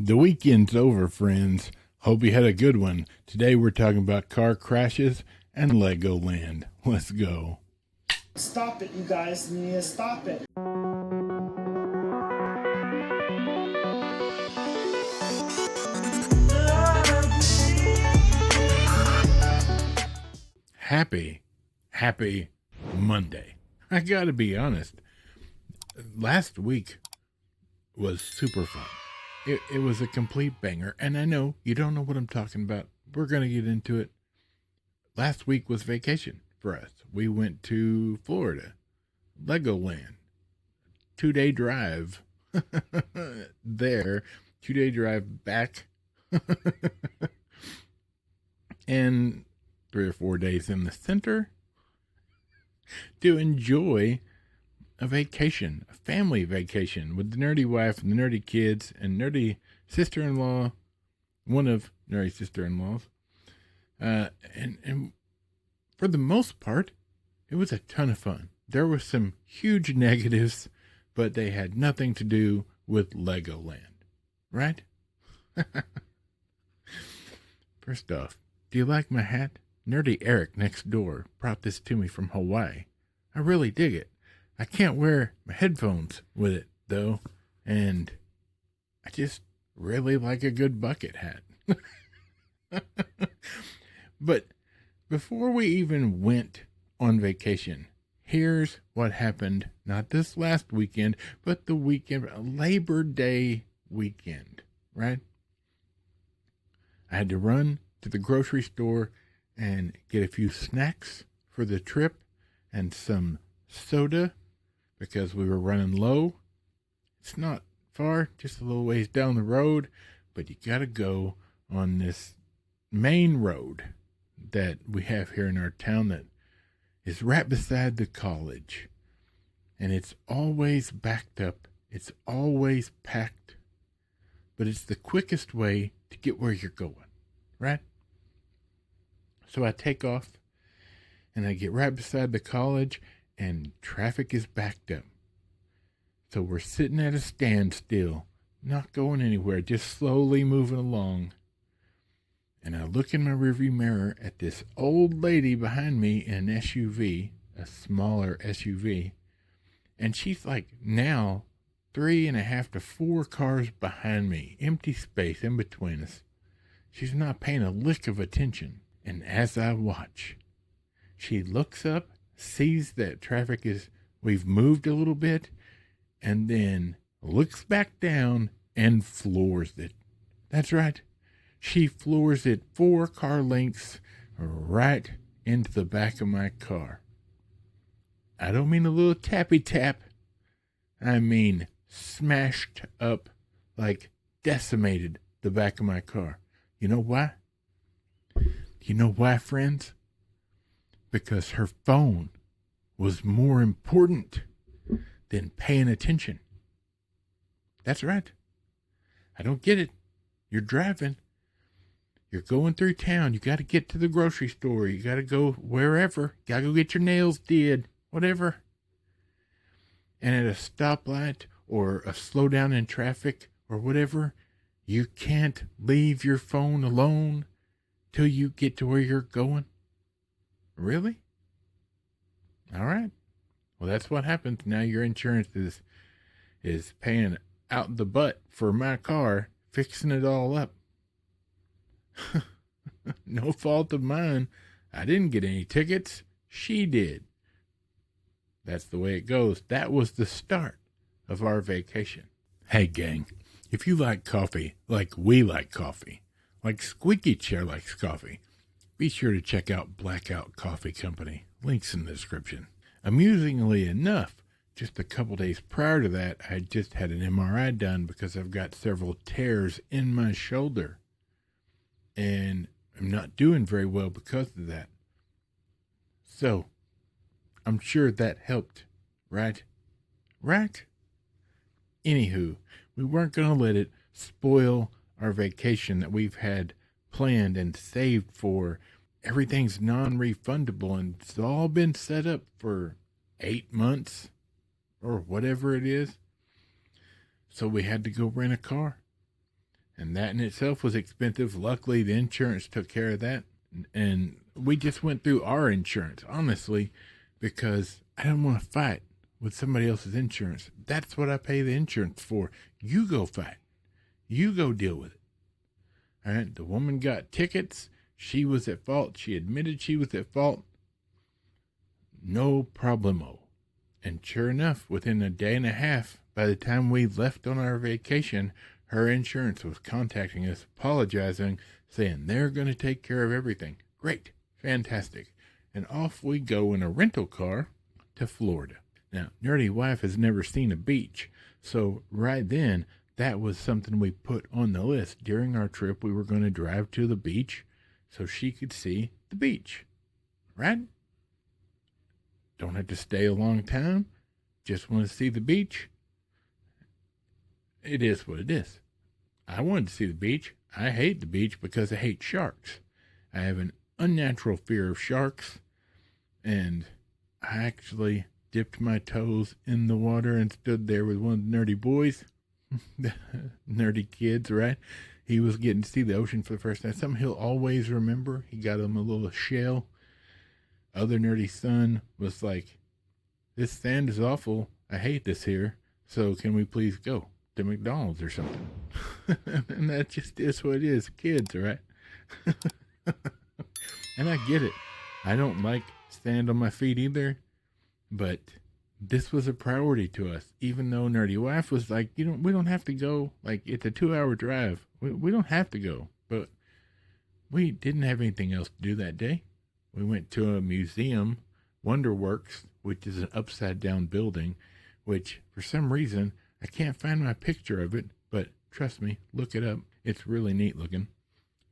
The weekend's over, friends. Hope you had a good one. Today we're talking about car crashes and Legoland. Let's go. Stop it, you guys. You need to stop it. Happy Monday. I gotta be honest. Last week was super fun. It was a complete banger, and I know you don't know what I'm talking about. We're gonna get into it. Last week was vacation for us. We went to Florida, Legoland, 2-day drive there, 2-day drive back, and 3 or 4 days in the center to enjoy a vacation, a family vacation with the nerdy wife and the nerdy kids and nerdy one of nerdy sister-in-laws. And for the most part, it was a ton of fun. There were some huge negatives, but they had nothing to do with Legoland, right? First off, do you like my hat? Nerdy Eric next door brought this to me from Hawaii. I really dig it. I can't wear my headphones with it, though, and I just really like a good bucket hat. But before we even went on vacation, here's what happened, not this last weekend, but the weekend, Labor Day weekend, right? I had to run to the grocery store and get a few snacks for the trip and some soda because we were running low. It's not far, just a little ways down the road, but you got to go on this main road that we have here in our town that is right beside the college. And it's always backed up. It's always packed. But it's the quickest way to get where you're going, right? So I take off and I get right beside the college and traffic is backed up. So we're sitting at a standstill, not going anywhere, just slowly moving along. And I look in my rearview mirror at this old lady behind me in an SUV, a smaller SUV. And she's like now 3.5 to 4 cars behind me, empty space in between us. She's not paying a lick of attention. And as I watch, she looks up, sees that we've moved a little bit, and then looks back down and floors it. That's right. She floors it 4 car lengths right into the back of my car. I don't mean a little tappy tap. I mean smashed up, like decimated the back of my car. You know why? You know why, friends? Because her phone was more important than paying attention. That's right. I don't get it. You're driving. You're going through town. You got to get to the grocery store. You got to go wherever. Got to go get your nails did. Whatever. And at a stoplight or a slowdown in traffic or whatever, you can't leave your phone alone till you get to where you're going? Really? All right. Well, that's what happens. Now your insurance is paying out the butt for my car, fixing it all up. No fault of mine. I didn't get any tickets. She did. That's the way it goes. That was the start of our vacation. Hey, gang, if you like coffee like we like coffee, like Squeaky Chair likes coffee, be sure to check out Blackout Coffee Company. Links in the description. Amusingly enough, just a couple days prior to that, I just had an MRI done because I've got several tears in my shoulder. And I'm not doing very well because of that. So, I'm sure that helped, right? Right? Anywho, we weren't going to let it spoil our vacation that we've had planned and saved for. Everything's non-refundable and it's all been set up for 8 months or whatever it is. So we had to go rent a car. And that in itself was expensive. Luckily, the insurance took care of that. And we just went through our insurance, honestly, because I didn't want to fight with somebody else's insurance. That's what I pay the insurance for. You go fight. You go deal with it. All right. The woman got tickets. She was at fault. She admitted she was at fault. No problemo. And sure enough, within a day and a half, by the time we left on our vacation, her insurance was contacting us, apologizing, saying they're going to take care of everything. Great. Fantastic. And off we go in a rental car to Florida. Now, Nerdy Wife has never seen a beach. So right then, that was something we put on the list. During our trip, we were going to drive to the beach so she could see the beach. Right? Don't have to stay a long time. Just want to see the beach. It is what it is. I wanted to see the beach. I hate the beach because I hate sharks. I have an unnatural fear of sharks. And I actually dipped my toes in the water and stood there with one of the nerdy boys. Nerdy kids, right? He was getting to see the ocean for the first time. Something he'll always remember. He got him a little shell. Other nerdy son was like, this sand is awful. I hate this here. So can we please go to McDonald's or something? And that just is what it is. Kids, right? And I get it. I don't like sand on my feet either. But this was a priority to us. Even though Nerdy Wife was like, we don't have to go. Like, it's a 2-hour drive. We don't have to go. But we didn't have anything else to do that day. We went to a museum, WonderWorks, which is an upside-down building, which, for some reason, I can't find my picture of it, but trust me, look it up. It's really neat looking.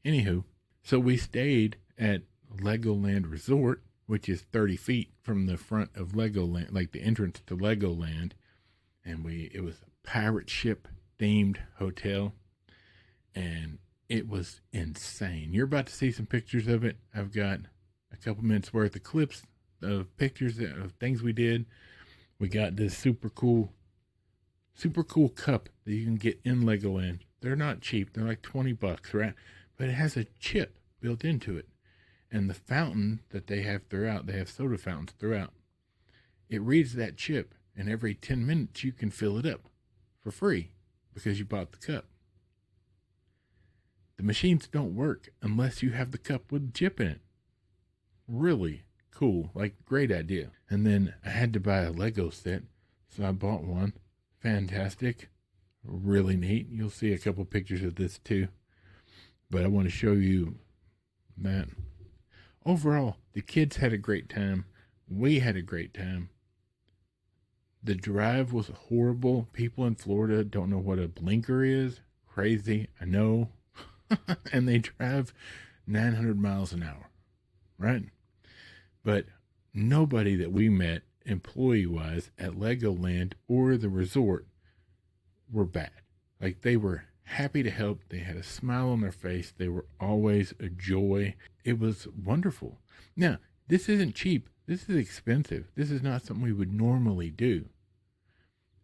Anywho, so we stayed at Legoland Resort, which is 30 feet from the front of Legoland, like the entrance to Legoland. And it was a pirate ship themed hotel. And it was insane. You're about to see some pictures of it. I've got a couple minutes worth of clips of pictures of things we did. We got this super cool cup that you can get in Legoland. They're not cheap. They're like $20, right? But it has a chip built into it. And the fountain that they have throughout, they have soda fountains throughout. It reads that chip, and every 10 minutes you can fill it up for free because you bought the cup. The machines don't work unless you have the cup with the chip in it. Really cool, like great idea. And then I had to buy a Lego set, so I bought one. Fantastic, really neat. You'll see a couple pictures of this too, but I want to show you that. Overall, the kids had a great time. We had a great time. The drive was horrible. People in Florida don't know what a blinker is. Crazy, I know. And they drive 900 miles an hour, right? But nobody that we met employee-wise at Legoland or the resort were bad. Like, they were happy to help. They had a smile on their face. They were always a joy. It was wonderful. Now, this isn't cheap. This is expensive. This is not something we would normally do.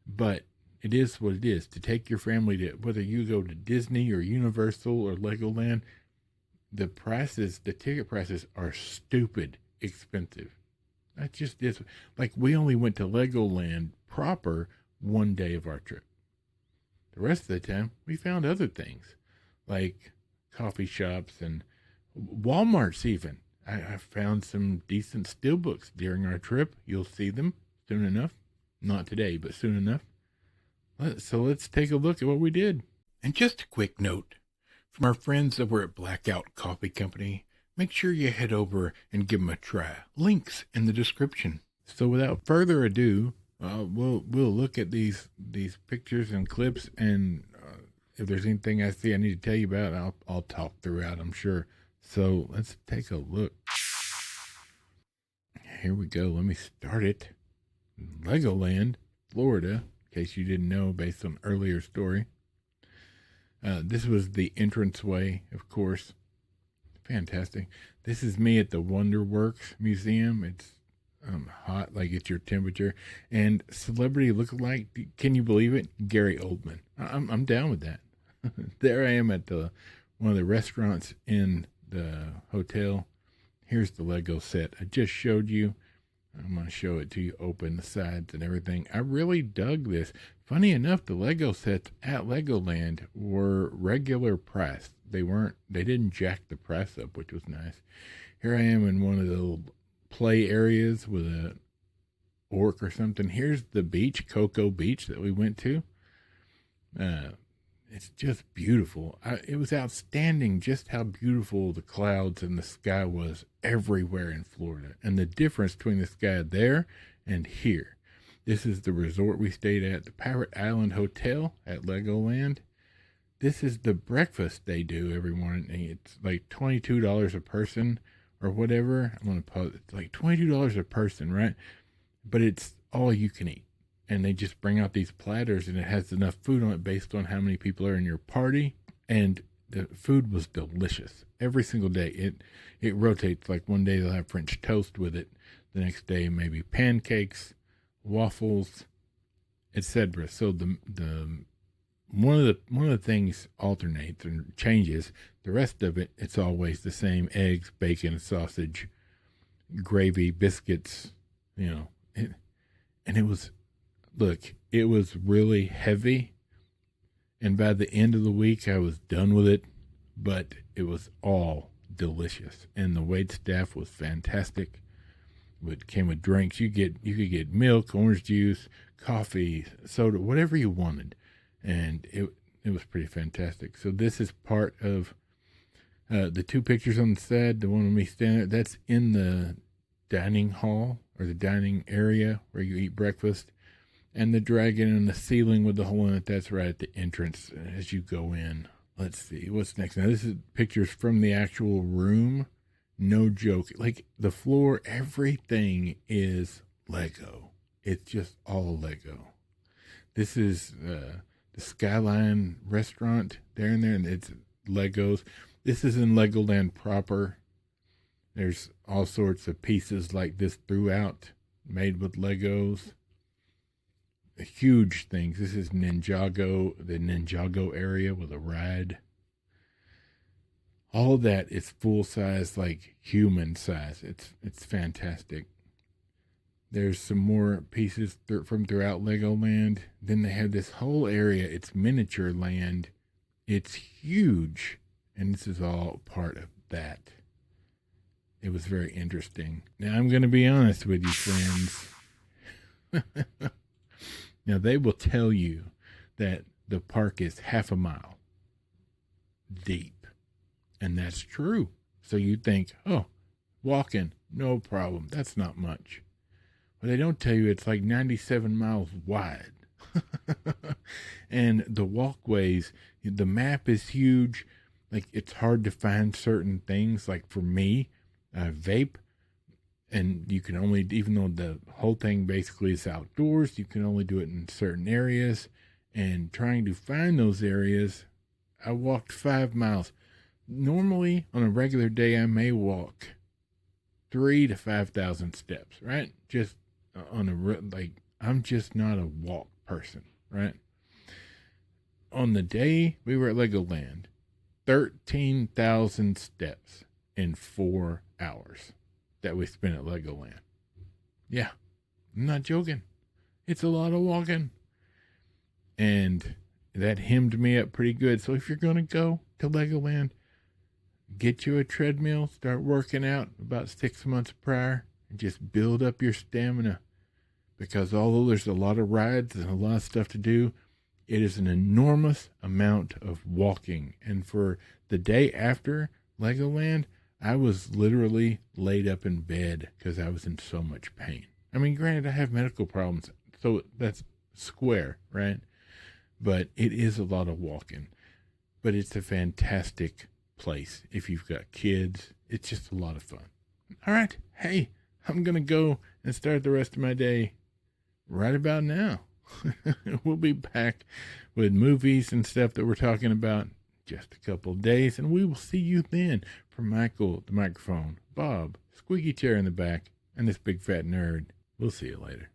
But it is what it is. To take your family to, whether you go to Disney or Universal or Legoland, the ticket prices are stupid expensive. That just is. Like, we only went to Legoland proper one day of our trip. The rest of the time, we found other things, like coffee shops and Walmart's even. I found some decent steelbooks during our trip. You'll see them soon enough. Not today, but soon enough. So let's take a look at what we did. And just a quick note from our friends over at Blackout Coffee Company. Make sure you head over and give them a try. Links in the description. So without further ado, we'll look at these pictures and clips, and if there's anything I see I need to tell you about, I'll talk throughout, I'm sure. So let's take a look. Here we go. Let me start it. Legoland, Florida, in case you didn't know based on earlier story. This was the entranceway, of course. Fantastic. This is me at the WonderWorks Museum. It's hot, like it's your temperature. And celebrity lookalike, can you believe it? Gary Oldman. I'm down with that. There I am at one of the restaurants in the hotel. Here's the Lego set I just showed you. I'm going to show it to you, open the sides and everything. I really dug this. Funny enough, the Lego sets at Legoland were regular price. They didn't jack the price up, which was nice. Here I am in one of the little play areas with a orc or something. Here's the beach, Cocoa Beach, that we went to. It's just beautiful. It was outstanding just how beautiful the clouds and the sky was everywhere in Florida. And the difference between the sky there and here. This is the resort we stayed at, the Pirate Island Hotel at Legoland. This is the breakfast they do every morning. It's like $22 a person or whatever. I'm going to pause. It's like $22 a person, right? But it's all you can eat. And they just bring out these platters, and it has enough food on it based on how many people are in your party. And the food was delicious every single day. It rotates. Like one day they'll have French toast with it. The next day maybe pancakes, waffles, etc. So the one of the things alternates and changes. The rest of it, it's always the same: eggs, bacon, sausage, gravy, biscuits. And it was. Look, it was really heavy, and by the end of the week, I was done with it, but it was all delicious, and the wait staff was fantastic. It came with drinks. You could get milk, orange juice, coffee, soda, whatever you wanted, and it was pretty fantastic. So this is part of the two pictures on the side. The one of me standing there, that's in the dining hall or the dining area where you eat breakfast. And the dragon and the ceiling with the hole in it, that's right at the entrance as you go in. Let's see, what's next? Now, this is pictures from the actual room. No joke. Like, the floor, everything is Lego. It's just all Lego. This is the Skyline restaurant there and there, and it's Legos. This is in Legoland proper. There's all sorts of pieces like this throughout, made with Legos. Huge things. This is Ninjago, the Ninjago area with a ride. All of that is full size, like human size. It's fantastic. There's some more pieces from throughout Legoland. Then they have this whole area. It's miniature land. It's huge, and this is all part of that. It was very interesting. Now I'm going to be honest with you, friends. Now, they will tell you that the park is half a mile deep, and that's true. So you think, oh, walking, no problem. That's not much. But they don't tell you it's like 97 miles wide. And the walkways, the map is huge. Like, it's hard to find certain things. Like for me, vape. And you can only, even though the whole thing basically is outdoors, you can only do it in certain areas. And trying to find those areas, I walked 5 miles. Normally, on a regular day, I may walk 3,000 to 5,000 steps, right? Just on I'm just not a walk person, right? On the day we were at Legoland, 13,000 steps in 4 hours. That we spent at Legoland. Yeah, I'm not joking. It's a lot of walking. And that hemmed me up pretty good. So if you're going to go to Legoland, get you a treadmill, start working out about 6 months prior, and just build up your stamina. Because although there's a lot of rides and a lot of stuff to do, it is an enormous amount of walking. And for the day after Legoland, I was literally laid up in bed because I was in so much pain. I mean, granted, I have medical problems, so that's square, right? But it is a lot of walking. But it's a fantastic place if you've got kids. It's just a lot of fun. All right, hey, I'm going to go and start the rest of my day right about now. We'll be back with movies and stuff that we're talking about just a couple of days, and we will see you then. From Michael, the microphone, Bob, squeaky chair in the back, and this big fat nerd. We'll see you later.